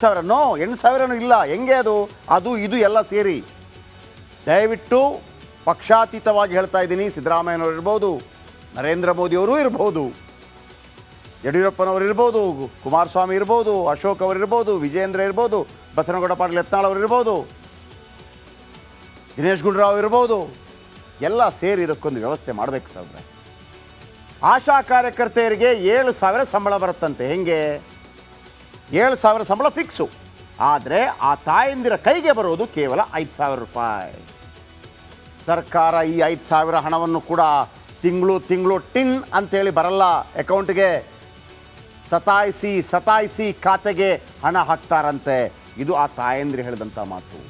ಸಾವಿರನೋ 8,000 ಇಲ್ಲ. ಹೆಂಗೆ ಅದು ಅದು ಇದು ಎಲ್ಲ ಸೇರಿ ದಯವಿಟ್ಟು ಪಕ್ಷಾತೀತವಾಗಿ ಹೇಳ್ತಾ ಇದ್ದೀನಿ. ಸಿದ್ದರಾಮಯ್ಯನವರು ಇರ್ಬೋದು, ನರೇಂದ್ರ ಮೋದಿಯವರು ಇರ್ಬೋದು, ಯಡಿಯೂರಪ್ಪನವರು ಇರ್ಬೋದು, ಕುಮಾರಸ್ವಾಮಿ ಇರ್ಬೋದು, ಅಶೋಕ್ ಅವರು ಇರ್ಬೋದು, ವಿಜೇಂದ್ರ ಇರ್ಬೋದು, ಬಸನಗೌಡ ಪಾಟೀಲ್ ಯತ್ನಾಳ್ ಅವರು ಇರ್ಬೋದು, ದಿನೇಶ್ ಗುಂಡೂರಾವ್ ಇರ್ಬೋದು, ಎಲ್ಲ ಸೇರಿ ಇದಕ್ಕೊಂದು ವ್ಯವಸ್ಥೆ ಮಾಡಬೇಕು ಸಾವ್ರೆ. ಆಶಾ ಕಾರ್ಯಕರ್ತೆಯರಿಗೆ 7,000 ಸಂಬಳ ಬರುತ್ತಂತೆ. ಹೆಂಗೆ 7,000 ಸಂಬಳ ಫಿಕ್ಸು. ಆದರೆ ಆ ತಾಯಂದಿರ ಕೈಗೆ ಬರೋದು ಕೇವಲ 5,000 ರೂಪಾಯಿ. ಸರ್ಕಾರ ಈ 5,000 ಹಣವನ್ನು ಕೂಡ ತಿಂಗಳು ಟಿನ್ ಅಂತೇಳಿ ಬರಲ್ಲ ಅಕೌಂಟ್ಗೆ. ಸತಾಯಿಸಿ ಖಾತೆಗೆ ಹಣ ಹಾಕ್ತಾರಂತೆ. ಇದು ಆ ತಾಯಂದಿರು ಹೇಳಿದಂಥ ಮಾತು.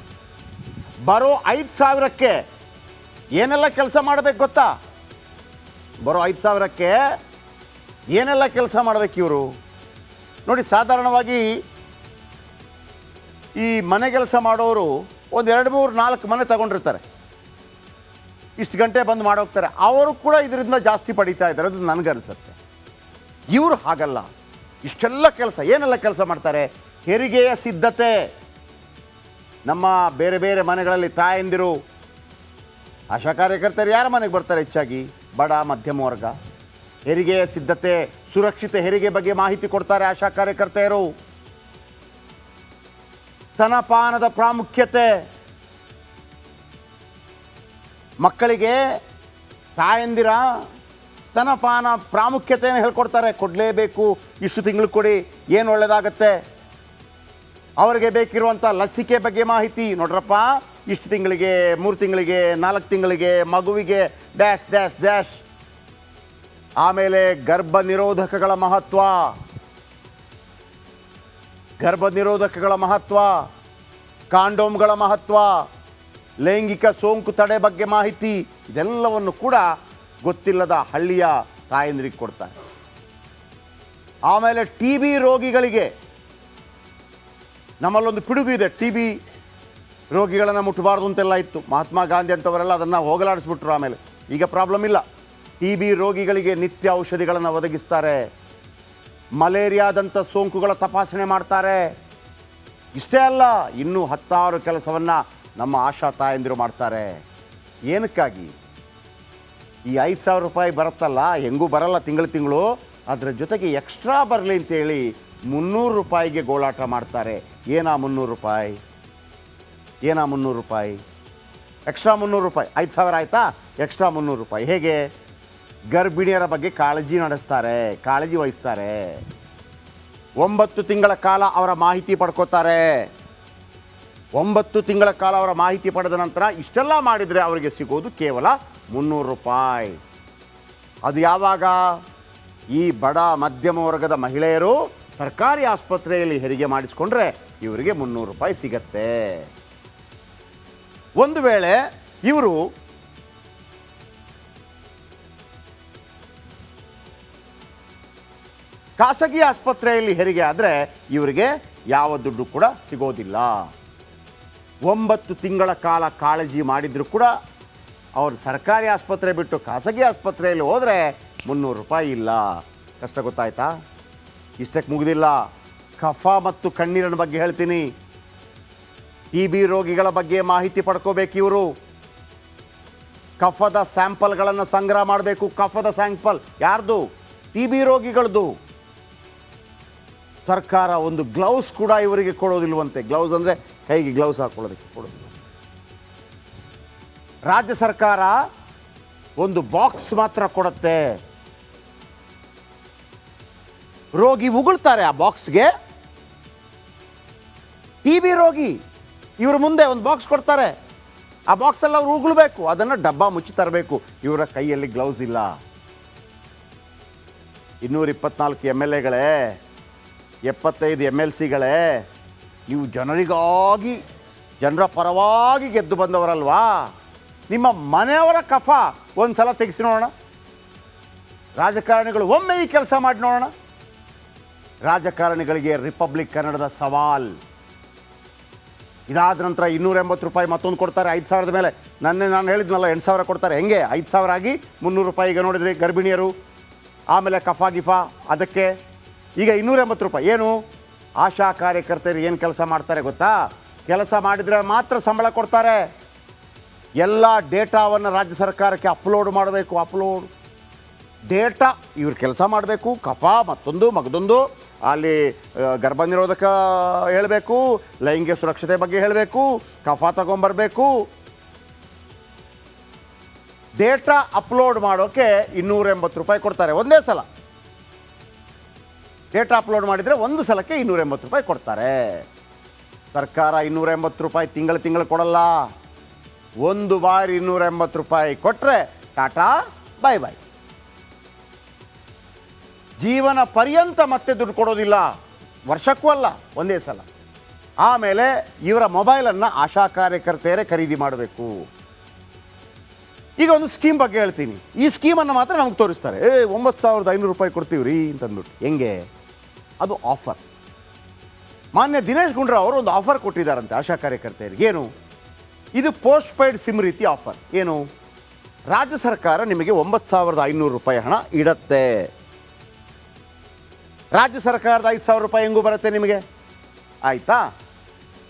ಬರೋ 5,000ಕ್ಕೆ ಏನೆಲ್ಲ ಕೆಲಸ ಮಾಡಬೇಕು ಗೊತ್ತಾ? ಬರೋ 5,000ಕ್ಕೆ ಏನೆಲ್ಲ ಕೆಲಸ ಮಾಡಬೇಕು ಇವರು ನೋಡಿ. ಸಾಧಾರಣವಾಗಿ ಈ ಮನೆ ಕೆಲಸ ಮಾಡೋರು ಒಂದು 2, 3, 4 ಮನೆ ತಗೊಂಡಿರ್ತಾರೆ. ಇಷ್ಟು ಗಂಟೆ ಬಂದು ಮಾಡೋಗ್ತಾರೆ. ಅವರು ಕೂಡ ಇದರಿಂದ ಜಾಸ್ತಿ ಪಡೀತಾ ಇದ್ದಾರೆ, ಅದು ನನಗನ್ಸುತ್ತೆ. ಇವರು ಹಾಗಲ್ಲ. ಇಷ್ಟೆಲ್ಲ ಕೆಲಸ ಏನೆಲ್ಲ ಕೆಲಸ ಮಾಡ್ತಾರೆ? ಹೆರಿಗೆಯ ಸಿದ್ಧತೆ. ನಮ್ಮ ಬೇರೆ ಬೇರೆ ಮನೆಗಳಲ್ಲಿ ತಾಯಂದಿರು, ಆಶಾ ಕಾರ್ಯಕರ್ತರು ಯಾರ ಮನೆಗೆ ಬರ್ತಾರೆ? ಹೆಚ್ಚಾಗಿ ಬಡ ಮಧ್ಯಮ ವರ್ಗ. ಹೆರಿಗೆಯ ಸಿದ್ಧತೆ, ಸುರಕ್ಷಿತ ಹೆರಿಗೆ ಬಗ್ಗೆ ಮಾಹಿತಿ ಕೊಡ್ತಾರೆ ಆಶಾ ಕಾರ್ಯಕರ್ತೆಯರು. ಸ್ತನಪಾನದ ಪ್ರಾಮುಖ್ಯತೆ, ಮಕ್ಕಳಿಗೆ ತಾಯಂದಿರ ಸ್ತನಪಾನ ಪ್ರಾಮುಖ್ಯತೆಯನ್ನು ಹೇಳ್ಕೊಡ್ತಾರೆ. ಕೊಡಲೇಬೇಕು, ಇಷ್ಟು ತಿಂಗಳು ಕೊಡಿ, ಏನು ಒಳ್ಳೆಯದಾಗತ್ತೆ, ಅವರಿಗೆ ಬೇಕಿರುವಂಥ ಲಸಿಕೆ ಬಗ್ಗೆ ಮಾಹಿತಿ. ನೋಡ್ರಪ್ಪ, ಇಷ್ಟು ತಿಂಗಳಿಗೆ, 3 ತಿಂಗಳಿಗೆ, 4 ತಿಂಗಳಿಗೆ, ಮಗುವಿಗೆ ಡ್ಯಾಶ್ ಡ್ಯಾಶ್ ಡ್ಯಾಶ್. ಆಮೇಲೆ ಗರ್ಭ ನಿರೋಧಕಗಳ ಮಹತ್ವ, ಕಾಂಡೋಮ್ಗಳ ಮಹತ್ವ, ಲೈಂಗಿಕ ಸೋಂಕು ತಡೆ ಬಗ್ಗೆ ಮಾಹಿತಿ, ಇದೆಲ್ಲವನ್ನು ಕೂಡ ಗೊತ್ತಿಲ್ಲದ ಹಳ್ಳಿಯ ತಾಯಂದಿರಿಗೆ ಕೊಡ್ತಾರೆ. ಆಮೇಲೆ ಟಿ ಬಿ ರೋಗಿಗಳಿಗೆ ನಮ್ಮಲ್ಲೊಂದು ಪಿಡುಗು ಇದೆ. ಟಿ ಬಿ ರೋಗಿಗಳನ್ನು ಮುಟ್ಟಬಾರ್ದು ಅಂತೆಲ್ಲ ಇತ್ತು. ಮಹಾತ್ಮ ಗಾಂಧಿ ಅಂತವರೆಲ್ಲ ಅದನ್ನು ಹೋಗಲಾಡಿಸ್ಬಿಟ್ರು. ಆಮೇಲೆ ಈಗ ಪ್ರಾಬ್ಲಮ್ ಇಲ್ಲ. ಟಿ ಬಿ ರೋಗಿಗಳಿಗೆ ನಿತ್ಯ ಔಷಧಿಗಳನ್ನು ಒದಗಿಸ್ತಾರೆ. ಮಲೇರಿಯಾದಂಥ ಸೋಂಕುಗಳ ತಪಾಸಣೆ ಮಾಡ್ತಾರೆ. ಇಷ್ಟೇ ಅಲ್ಲ, ಇನ್ನೂ 10 ಕೆಲಸವನ್ನು ನಮ್ಮ ಆಶಾ ತಾಯಂದಿರು ಮಾಡ್ತಾರೆ. ಏನಕ್ಕಾಗಿ? ಈ 5,000 ರೂಪಾಯಿ ಬರುತ್ತಲ್ಲ, ಹೆಂಗೂ ಬರಲ್ಲ ತಿಂಗಳು. ಅದರ ಜೊತೆಗೆ ಎಕ್ಸ್ಟ್ರಾ ಬರಲಿ ಅಂತೇಳಿ 300 ರೂಪಾಯಿಗೆ ಗೋಳಾಟ ಮಾಡ್ತಾರೆ. ಏನಾ 300 ರೂಪಾಯಿ? ಎಕ್ಸ್ಟ್ರಾ 300 ರೂಪಾಯಿ. 5,000 ಆಯಿತಾ, ಎಕ್ಸ್ಟ್ರಾ 300 ರೂಪಾಯಿ. ಹೇಗೆ? ಗರ್ಭಿಣಿಯರ ಬಗ್ಗೆ ಕಾಳಜಿ ವಹಿಸ್ತಾರೆ. 9 ತಿಂಗಳ ಕಾಲ ಅವರ ಮಾಹಿತಿ ಪಡ್ಕೋತಾರೆ. 9 ತಿಂಗಳ ಕಾಲ ಅವರ ಮಾಹಿತಿ ಪಡೆದ ನಂತರ ಇಷ್ಟೆಲ್ಲ ಮಾಡಿದರೆ ಅವರಿಗೆ ಸಿಗೋದು ಕೇವಲ 300 ರೂಪಾಯಿ. ಅದು ಯಾವಾಗ? ಈ ಬಡ ಮಧ್ಯಮ ವರ್ಗದ ಮಹಿಳೆಯರು ಸರ್ಕಾರಿ ಆಸ್ಪತ್ರೆಯಲ್ಲಿ ಹೆರಿಗೆ ಮಾಡಿಸ್ಕೊಂಡ್ರೆ ಇವರಿಗೆ 300 ರೂಪಾಯಿ ಸಿಗತ್ತೆ. ಒಂದು ವೇಳೆ ಇವರು ಖಾಸಗಿ ಆಸ್ಪತ್ರೆಯಲ್ಲಿ ಹೆರಿಗೆ ಆದರೆ ಇವರಿಗೆ ಯಾವ ದುಡ್ಡು ಕೂಡ ಸಿಗೋದಿಲ್ಲ. 9 ತಿಂಗಳ ಕಾಲ ಕಾಳಜಿ ಮಾಡಿದರೂ ಕೂಡ ಅವರು ಸರ್ಕಾರಿ ಆಸ್ಪತ್ರೆ ಬಿಟ್ಟು ಖಾಸಗಿ ಆಸ್ಪತ್ರೆಯಲ್ಲಿ ಹೋದರೆ 300 ರೂಪಾಯಿ ಇಲ್ಲ. ಕಷ್ಟ ಗೊತ್ತಾಯ್ತಾ? ಇಷ್ಟಕ್ಕೆ ಮುಗಿದಿಲ್ಲ. ಕಫ ಮತ್ತು ಕಣ್ಣೀರಿನ ಬಗ್ಗೆ ಹೇಳ್ತೀನಿ. ಟಿ ಬಿ ರೋಗಿಗಳ ಬಗ್ಗೆ ಮಾಹಿತಿ ಪಡ್ಕೋಬೇಕು ಇವರು. ಕಫದ ಸ್ಯಾಂಪಲ್ಗಳನ್ನು ಸಂಗ್ರಹ ಮಾಡಬೇಕು. ಕಫದ ಸ್ಯಾಂಪಲ್ ಯಾರ್ದು? ಟಿ ಬಿ ರೋಗಿಗಳದ್ದು. ಸರ್ಕಾರ ಒಂದು ಗ್ಲೌಸ್ ಕೂಡ ಇವರಿಗೆ ಕೊಡೋದಿಲ್ವಂತೆ. ಗ್ಲೌಸ್ ಅಂದರೆ ಕೈಗೆ ಗ್ಲೌಸ್ ಹಾಕೊಳ್ಳೋದಕ್ಕೆ ಕೊಡೋದಿಲ್ಲ. ರಾಜ್ಯ ಸರ್ಕಾರ ಒಂದು ಬಾಕ್ಸ್ ಮಾತ್ರ ಕೊಡುತ್ತೆ. ರೋಗಿ ಉಗುಳ್ತಾರೆ ಆ ಬಾಕ್ಸ್ಗೆ. ಟಿ ಬಿ ರೋಗಿ ಇವ್ರ ಮುಂದೆ ಒಂದು ಬಾಕ್ಸ್ ಕೊಡ್ತಾರೆ. ಆ ಬಾಕ್ಸಲ್ಲಿ ಅವ್ರು ಉಗುಳಬೇಕು. ಅದನ್ನು ಡಬ್ಬ ಮುಚ್ಚಿ ತರಬೇಕು. ಇವರ ಕೈಯಲ್ಲಿ ಗ್ಲೌಸ್ ಇಲ್ಲ. 224 MLAಗಳೇ, 75 MLCಗಳೇ, ನೀವು ಜನರ ಪರವಾಗಿ ಗೆದ್ದು ಬಂದವರಲ್ವಾ? ನಿಮ್ಮ ಮನೆಯವರ ಕಫ ಒಂದು ಸಲ ತೆಗೆಸಿ ನೋಡೋಣ. ರಾಜಕಾರಣಿಗಳು ಒಮ್ಮೆ ಈ ಕೆಲಸ ಮಾಡಿ ನೋಡೋಣ. ರಾಜಕಾರಣಿಗಳಿಗೆ ರಿಪಬ್ಲಿಕ್ ಕನ್ನಡದ ಸವಾಲ್. ಇದಾದ ನಂತರ 280 ರೂಪಾಯಿ ಮತ್ತೊಂದು ಕೊಡ್ತಾರೆ 5,000 ಮೇಲೆ. ನಾನು ಹೇಳಿದ್ನಲ್ಲ 8,000 ಕೊಡ್ತಾರೆ. ಹೆಂಗೆ 5,000 ಆಗಿ 300 ರೂಪಾಯಿ. ಈಗ ನೋಡಿದ್ರಿ ಗರ್ಭಿಣಿಯರು, ಆಮೇಲೆ ಕಫ ಗಿಫ ಅದಕ್ಕೆ ಈಗ 280 ರೂಪಾಯಿ. ಏನು ಆಶಾ ಕಾರ್ಯಕರ್ತರು ಏನು ಕೆಲಸ ಮಾಡ್ತಾರೆ ಗೊತ್ತಾ? ಕೆಲಸ ಮಾಡಿದರೆ ಮಾತ್ರ ಸಂಬಳ ಕೊಡ್ತಾರೆ. ಎಲ್ಲ ಡೇಟಾವನ್ನು ರಾಜ್ಯ ಸರ್ಕಾರಕ್ಕೆ ಅಪ್ಲೋಡ್ ಮಾಡಬೇಕು. ಡೇಟಾ ಇವ್ರು ಕೆಲಸ ಮಾಡಬೇಕು. ಕಫ ಮತ್ತೊಂದು ಮಗದೊಂದು, ಅಲ್ಲಿ ಗರ್ಭ ನಿರೋಧಕ ಹೇಳಬೇಕು, ಲೈಂಗಿಕ ಸುರಕ್ಷತೆ ಬಗ್ಗೆ ಹೇಳಬೇಕು, ಕಫ ತಗೊಂಬರಬೇಕು. ಡೇಟಾ ಅಪ್ಲೋಡ್ ಮಾಡೋಕ್ಕೆ 280 ರೂಪಾಯಿ ಕೊಡ್ತಾರೆ ಒಂದೇ ಸಲ. ಡೇಟಾ ಅಪ್ಲೋಡ್ ಮಾಡಿದರೆ ಒಂದು ಸಲಕ್ಕೆ 280 ರೂಪಾಯಿ ಕೊಡ್ತಾರೆ. ಸರ್ಕಾರ 280 ರೂಪಾಯಿ ತಿಂಗಳು ಕೊಡಲ್ಲ. ಒಂದು ಬಾರಿ 280 ರೂಪಾಯಿ ಕೊಟ್ಟರೆ ಟಾಟಾ ಬೈ ಬೈ. ಜೀವನ ಪರ್ಯಂತ ಮತ್ತೆ ದುಡ್ಡು ಕೊಡೋದಿಲ್ಲ, ವರ್ಷಕ್ಕೂ ಅಲ್ಲ, ಒಂದೇ ಸಲ. ಆಮೇಲೆ ಇವರ ಮೊಬೈಲನ್ನು ಆಶಾ ಕಾರ್ಯಕರ್ತೆಯರೇ ಖರೀದಿ ಮಾಡಬೇಕು. ಈಗ ಒಂದು ಸ್ಕೀಮ್ ಬಗ್ಗೆ ಹೇಳ್ತೀನಿ. ಈ ಸ್ಕೀಮನ್ನು ಮಾತ್ರ ನಮಗೆ ತೋರಿಸ್ತಾರೆ. 9,500 ರೂಪಾಯಿ ಕೊಡ್ತೀವಿ ರೀ ಅಂತಂದ್ಬಿಟ್ಟು. ಹೆಂಗೆ? ಅದು ಆಫರ್. ಮಾನ್ಯ ದಿನೇಶ್ ಗುಂಡ್ರಾವ್ ಅವರು ಒಂದು ಆಫರ್ ಕೊಟ್ಟಿದ್ದಾರಂತೆ ಆಶಾ ಕಾರ್ಯಕರ್ತೆಯರಿಗೆ. ಏನು ಇದು? ಪೋಸ್ಟ್ ಪೇಯ್ಡ್ ಸಿಮ್ ರೀತಿ ಆಫರ್. ಏನು? ರಾಜ್ಯ ಸರ್ಕಾರ ನಿಮಗೆ 9,500 ರೂಪಾಯಿ ಹಣ ಇಡತ್ತೆ. ರಾಜ್ಯ ಸರ್ಕಾರದ 5,000 ರೂಪಾಯಿ ಹೆಂಗೂ ಬರುತ್ತೆ ನಿಮಗೆ, ಆಯಿತಾ?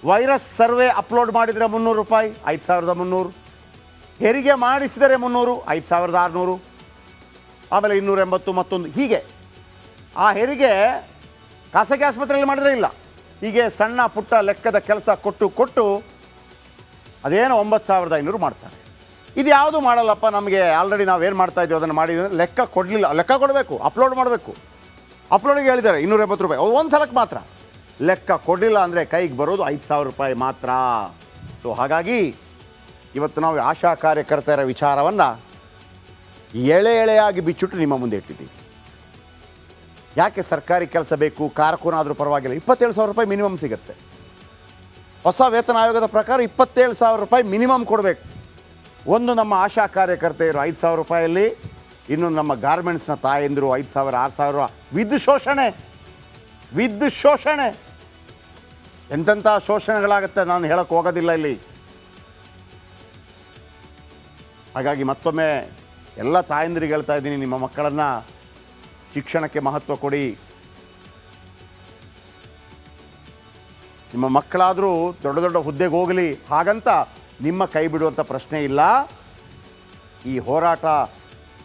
ವೈರಸ್ ಸರ್ವೆ ಅಪ್ಲೋಡ್ ಮಾಡಿದರೆ 300 ರೂಪಾಯಿ, 5,300. ಹೆರಿಗೆ ಮಾಡಿಸಿದರೆ 300, 5,600. ಆಮೇಲೆ 280 ಮತ್ತೊಂದು. ಹೀಗೆ ಆ ಹೆರಿಗೆ ಖಾಸಗಿ ಆಸ್ಪತ್ರೆಯಲ್ಲಿ ಮಾಡಿದರೆ ಇಲ್ಲ. ಹೀಗೆ ಸಣ್ಣ ಪುಟ್ಟ ಲೆಕ್ಕದ ಕೆಲಸ ಕೊಟ್ಟು ಅದೇನೋ 9,500 ಮಾಡ್ತಾರೆ. ಇದು ಯಾವುದು ಮಾಡಲ್ಲಪ್ಪ, ನಮಗೆ ಆಲ್ರೆಡಿ ನಾವೇನು ಮಾಡ್ತಾ ಇದ್ದೀವಿ ಅದನ್ನು ಮಾಡಿದ್ವಿ, ಲೆಕ್ಕ ಕೊಡಲಿಲ್ಲ. ಲೆಕ್ಕ ಕೊಡಬೇಕು, ಅಪ್ಲೋಡ್ ಮಾಡಬೇಕು. ಅಪ್ಲೋಡಿಗೆ ಹೇಳಿದ್ದಾರೆ 280 ರೂಪಾಯಿ, ಒಂದು ಸಲಕ್ಕೆ ಮಾತ್ರ. ಲೆಕ್ಕ ಕೊಡಲಿಲ್ಲ ಅಂದರೆ ಕೈಗೆ ಬರೋದು 5,000 ರೂಪಾಯಿ ಮಾತ್ರ. ಸೊ ಹಾಗಾಗಿ ಇವತ್ತು ನಾವು ಆಶಾ ಕಾರ್ಯಕರ್ತರ ವಿಚಾರವನ್ನು ಎಳೆಯಾಗಿ ಬಿಚ್ಚಿಟ್ಟು ನಿಮ್ಮ ಮುಂದೆ ಇಟ್ಟಿದ್ದೀವಿ. ಯಾಕೆ ಸರ್ಕಾರಿ ಕೆಲಸ ಬೇಕು? ಕಾರಕೂನಾದರೂ ಪರವಾಗಿಲ್ಲ. 27,000 ರೂಪಾಯಿ ಮಿನಿಮಮ್ ಸಿಗುತ್ತೆ. ಹೊಸ ವೇತನ ಆಯೋಗದ ಪ್ರಕಾರ 27,000 ರೂಪಾಯಿ ಮಿನಿಮಮ್ ಕೊಡಬೇಕು. ಒಂದು ನಮ್ಮ ಆಶಾ ಕಾರ್ಯಕರ್ತೆಯರು 5,000 ರೂಪಾಯಲ್ಲಿ, ಇನ್ನೊಂದು ನಮ್ಮ ಗಾರ್ಮೆಂಟ್ಸ್ನ ತಾಯಂದಿರು 5,000, 6,000. ವಿದ್ ಶೋಷಣೆ. ಎಂತೆಂಥ ಶೋಷಣೆಗಳಾಗುತ್ತೆ ನಾನು ಹೇಳಕ್ಕೆ ಹೋಗೋದಿಲ್ಲ ಇಲ್ಲಿ. ಹಾಗಾಗಿ ಮತ್ತೊಮ್ಮೆ ಎಲ್ಲ ತಾಯಂದಿರಿಗೆ ಹೇಳ್ತಾ ಇದ್ದೀನಿ, ನಿಮ್ಮ ಮಕ್ಕಳನ್ನು ಶಿಕ್ಷಣಕ್ಕೆ ಮಹತ್ವ ಕೊಡಿ. ನಿಮ್ಮ ಮಕ್ಕಳಾದರೂ ದೊಡ್ಡ ಹುದ್ದೆಗೆ ಹೋಗಲಿ, ಹಾಗಂತ ನಿಮ್ಮ ಕೈ ಬಿಡುವಂಥ ಪ್ರಶ್ನೆ ಇಲ್ಲ. ಈ ಹೋರಾಟ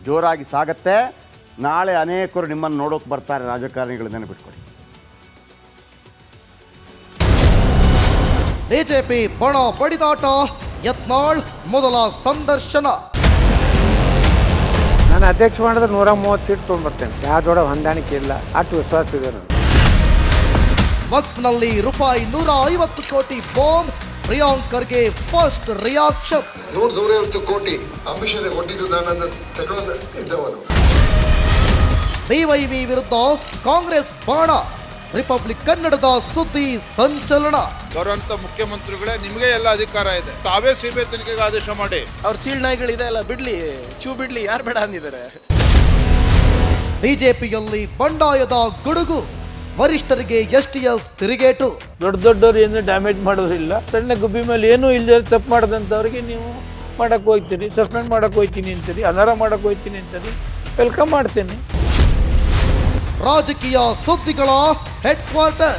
ಜೋರಾಗಿ ಸಾಗತ್ತೆ. ನಾಳೆ ಅನೇಕರು ನಿಮ್ಮನ್ನು ನೋಡೋಕೆ ಬರ್ತಾರೆ, ರಾಜಕಾರಣಿಗಳನ್ನೇ ಬಿಟ್ಕೊಡಿ. ಬಿಜೆಪಿ ಬಣ ಬಡಿದಾಟ, ಯತ್ನಾಳ್ ಮೊದಲ ಸಂದರ್ಶನ. ನಾನು ಅಧ್ಯಕ್ಷ ಮಾಡಿದ್ರೆ 130 ಸೀಟ್ ತೊಗೊಂಡ್ಬರ್ತೇನೆ. ಯಾವ ಜೋಡ ಹೊಂದಾಣಿಕೆ ಇಲ್ಲ, ಅಷ್ಟು ವಿಶ್ವಾಸ ಇದೆ ನನಗೆ. ವಕ್ಫ್ನಲ್ಲಿ ರೂಪಾಯಿ 150 ಕೋಟಿ bomb, Priyank Kharge first reaction. 150 ಕೋಟಿ ಅಂಬಿಷನ್ ಕೊಟ್ಟಿದ್ದು ನಾನು ತಗೊಂಡು ಇದ್ದವನು. ಬಿವೈವಿ ವಿರುದ್ಧ ಕಾಂಗ್ರೆಸ್ ಬಾಣ, ರಿಪಬ್ಲಿಕ್ ಕನ್ನಡದ ಸುದ್ದಿ ಸಂಚಲನ. ಬರುವಂತ ಮುಖ್ಯಮಂತ್ರಿಗಳೇ, ನಿಮಗೆ ಎಲ್ಲ ಅಧಿಕಾರ ಇದೆ, ತಾವೇ ಸಿಬಿಐ ತನಿಖೆಗೆ ಆದೇಶ ಮಾಡಿ. ಅವ್ರ ಸೀಳ್ ನಾಯಿಗಳಿದೆ ಅಲ್ಲ, ಬಿಡ್ಲಿ, ಬಿಡ್ಲಿ, ಯಾರು ಬೇಡ ಅಂದಿದ್ದಾರೆ. ಬಿಜೆಪಿಯಲ್ಲಿ ಬಂಡಾಯದ ಗುಡುಗು, ವರಿಷ್ಠರಿಗೆ ಎಸ್ಟಿಎಸ್ ತಿರುಗೇಟು. ದೊಡ್ಡವ್ರು ಏನು ಡ್ಯಾಮೇಜ್ ಮಾಡೋದಿಲ್ಲ. ಸಣ್ಣ ಗುಬ್ಬಿ ಮೇಲೆ ಏನೂ ಇಲ್ಲದೆ ತಪ್ಪು ಮಾಡಿದಂಥವ್ರಿಗೆ ನೀವು ಮಾಡಕ್ಕೆ ಹೋಗ್ತೀರಿ, ಸಸ್ಪೆಂಡ್ ಮಾಡಕ್ಕೆ ಹೋಗ್ತೀನಿ ಅಂತೀರಿ, ಅನರ್ಹ ಮಾಡಕ್ಕೆ ಹೋಗ್ತೀನಿ ಅಂತೀರಿ. ವೆಲ್ಕಮ್ ಮಾಡ್ತೇನೆ. ರಾಜಕೀಯ ಸುದ್ದಿಗಳ ಹೆಡ್ ಕ್ವಾರ್ಟರ್.